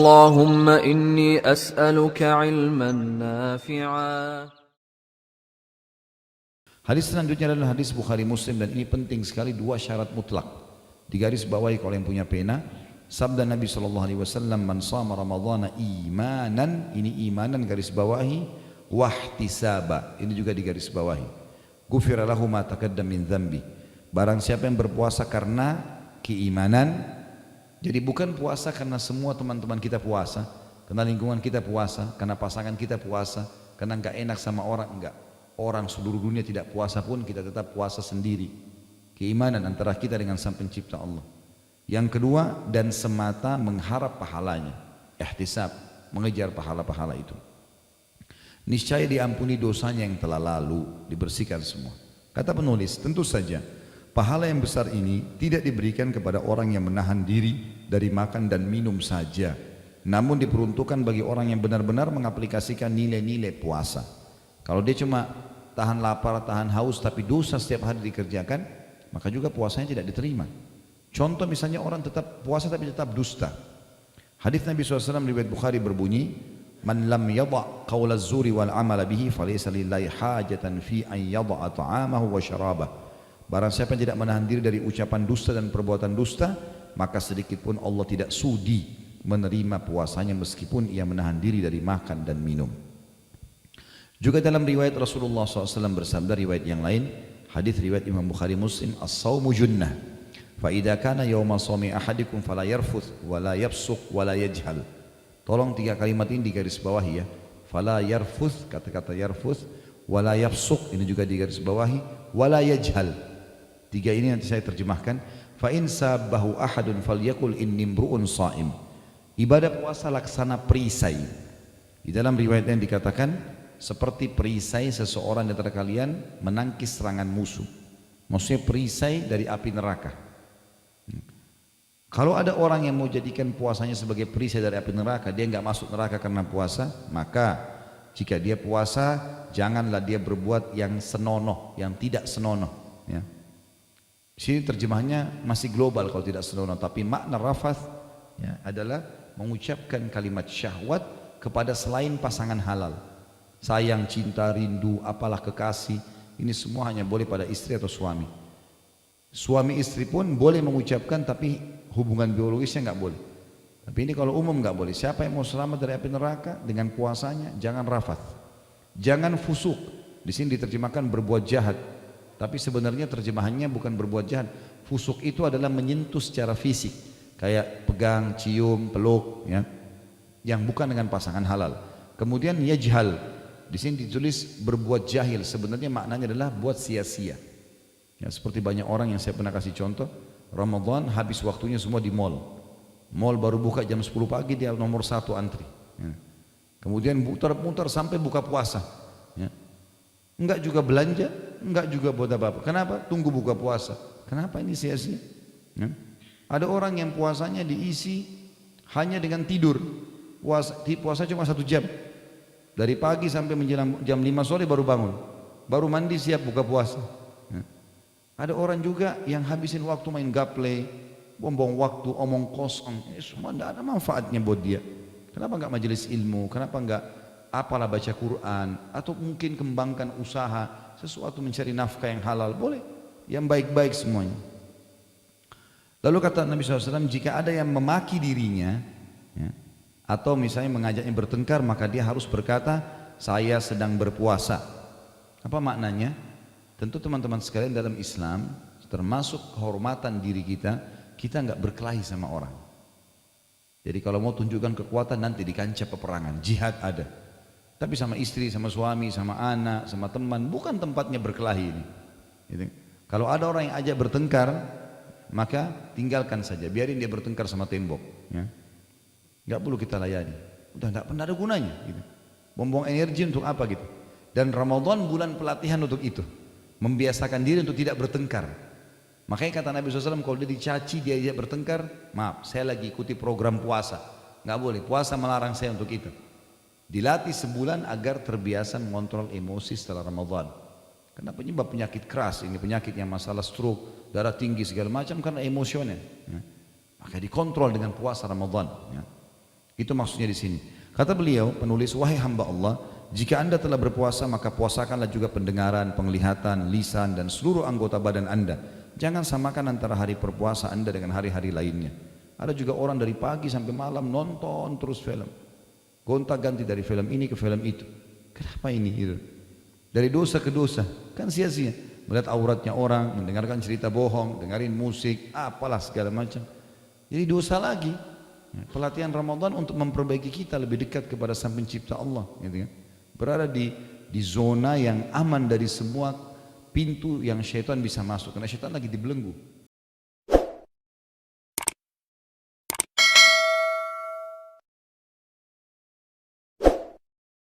اللهم إني أسألك علما نافعا. Hadis selanjutnya adalah hadis Bukhari Muslim, dan ini penting sekali, dua syarat mutlak. Digaris bawahi kalau yang punya pena. Sabda Nabi SAW, man sama Ramadhana imanan, ini imanan garis bawahi, wahtisaba, ini juga digaris bawahi. Ghufira lahu ma taqaddama min dzambi. Barang siapa yang berpuasa karena keimanan, jadi bukan puasa karena semua teman-teman kita puasa, karena lingkungan kita puasa, karena pasangan kita puasa, karena enggak enak sama orang, enggak. Orang seluruh dunia tidak puasa pun kita tetap puasa sendiri. Keimanan antara kita dengan Sang Pencipta Allah. Yang kedua, dan semata mengharap pahalanya, ihtisab, mengejar pahala-pahala itu. Niscaya diampuni dosanya yang telah lalu, dibersihkan semua. Kata penulis, tentu saja pahala yang besar ini tidak diberikan kepada orang yang menahan diri dari makan dan minum saja, namun diperuntukkan bagi orang yang benar-benar mengaplikasikan nilai-nilai puasa. Kalau dia cuma tahan lapar, tahan haus, tapi dosa setiap hari dikerjakan, maka juga puasanya tidak diterima. Contoh misalnya orang tetap puasa tapi tetap dusta. Hadis Nabi SAW riwayat Bukhari berbunyi, man lam yada' qawla zuri wal amala bihi falaysa lillahi hajatan fi an yada'a ta'amahu wa syarabah. Barang siapa yang tidak menahan diri dari ucapan dusta dan perbuatan dusta, maka sedikit pun Allah tidak sudi menerima puasanya meskipun ia menahan diri dari makan dan minum. Juga dalam riwayat Rasulullah SAW bersabda, riwayat yang lain, hadis riwayat Imam Bukhari Muslim, as-sawmu junnah, fa idza kana yawma sawmi ahadikum fala yarfuth wala yafsuq wala yajhal. Tolong tiga kalimat ini digaris bawahi ya. Fala yarfuth, kata-kata yarfuth, wala yafsuq, ini juga digaris bawahi, wala yajhal. Tiga ini nanti saya terjemahkan. Fa in sabahu ahadun falyakul inni imru'un shaim. Ibadah puasa laksana perisai. Di dalam riwayat yang dikatakan seperti perisai seseorang di antara kalian menangkis serangan musuh. Maksudnya perisai dari api neraka. Kalau ada orang yang mau jadikan puasanya sebagai perisai dari api neraka, dia nggak masuk neraka karena puasa, maka jika dia puasa, janganlah dia berbuat yang senonoh, yang tidak senonoh. Ya. Sini terjemahnya masih global kalau tidak senonoh, tapi makna rafath ya, adalah mengucapkan kalimat syahwat kepada selain pasangan halal. Sayang, cinta, rindu, apalah kekasih, ini semua hanya boleh pada istri atau suami. Suami istri pun boleh mengucapkan, tapi hubungan biologisnya nggak boleh. Tapi ini kalau umum nggak boleh. Siapa yang mau selamat dari api neraka dengan puasanya, jangan rafath, jangan fusuk. Di sini diterjemahkan berbuat jahat, tapi sebenarnya terjemahannya bukan berbuat jahat. Fusuk itu adalah menyentuh secara fisik, kayak pegang, cium, peluk, ya, yang bukan dengan pasangan halal. Kemudian yajhal. Di sini ditulis berbuat jahil, sebenarnya maknanya adalah buat sia-sia. Ya, seperti banyak orang yang saya pernah kasih contoh, Ramadan habis waktunya semua di mall. Mall baru buka jam 10 pagi dia nomor 1 antri. Ya. Kemudian muter-muter sampai buka puasa. Ya. Enggak juga belanja, enggak juga buat apa-apa. Kenapa? Tunggu buka puasa. Kenapa ini sia-sia? Ya. Ada orang yang puasanya diisi hanya dengan tidur. Puasa cuma 1 jam. Dari pagi sampai menjelang jam 5 sore baru bangun, baru mandi siap buka puasa. Ya. Ada orang juga yang habisin waktu main gaple, buang-buang waktu, omong kosong, semua tidak ada manfaatnya buat dia. Kenapa enggak majelis ilmu? Kenapa enggak apalah baca Quran? Atau mungkin kembangkan usaha, sesuatu mencari nafkah yang halal, boleh, yang baik-baik semuanya. Lalu kata Nabi SAW, jika ada yang memaki dirinya, ya, atau misalnya mengajaknya bertengkar, maka dia harus berkata, saya sedang berpuasa. Apa maknanya? Tentu teman-teman sekalian, dalam Islam termasuk kehormatan diri kita, kita enggak berkelahi sama orang. Jadi kalau mau tunjukkan kekuatan nanti di kancah peperangan, jihad ada. Tapi sama istri, sama suami, sama anak, sama teman, bukan tempatnya berkelahi ini. Gitu. Kalau ada orang yang ajak bertengkar, maka tinggalkan saja, biarin dia bertengkar sama tembok. Ya. Nggak perlu kita layani, udah nggak pernah ada gunanya gitu. Buang-buang energi untuk apa gitu. Dan Ramadan bulan pelatihan untuk itu, membiasakan diri untuk tidak bertengkar. Makanya kata Nabi SAW, kalau dia dicaci, dia bertengkar, maaf, saya lagi ikuti program puasa, nggak boleh, puasa melarang saya untuk itu. Dilatih sebulan agar terbiasa mengontrol emosi setelah Ramadan. Karena penyebab penyakit keras ini, penyakit yang masalah stroke, darah tinggi segala macam karena emosional. Ya. Maka dikontrol dengan puasa Ramadan. Ya. Itu maksudnya di sini. Kata beliau, penulis, wahai hamba Allah, jika anda telah berpuasa maka puasakanlah juga pendengaran, penglihatan, lisan dan seluruh anggota badan anda. Jangan samakan antara hari berpuasa anda dengan hari-hari lainnya. Ada juga orang dari pagi sampai malam nonton terus film, gonta-ganti dari film ini ke film itu. Kenapa ini? Gitu. Dari dosa ke dosa, kan sia-sia. Melihat auratnya orang, mendengarkan cerita bohong, dengerin musik, apalah segala macam. Jadi dosa lagi. Pelatihan Ramadan untuk memperbaiki kita lebih dekat kepada Sang Pencipta Allah, gitu kan? Berada di zona yang aman dari semua pintu yang syaitan bisa masuk, karena syaitan lagi dibelenggu.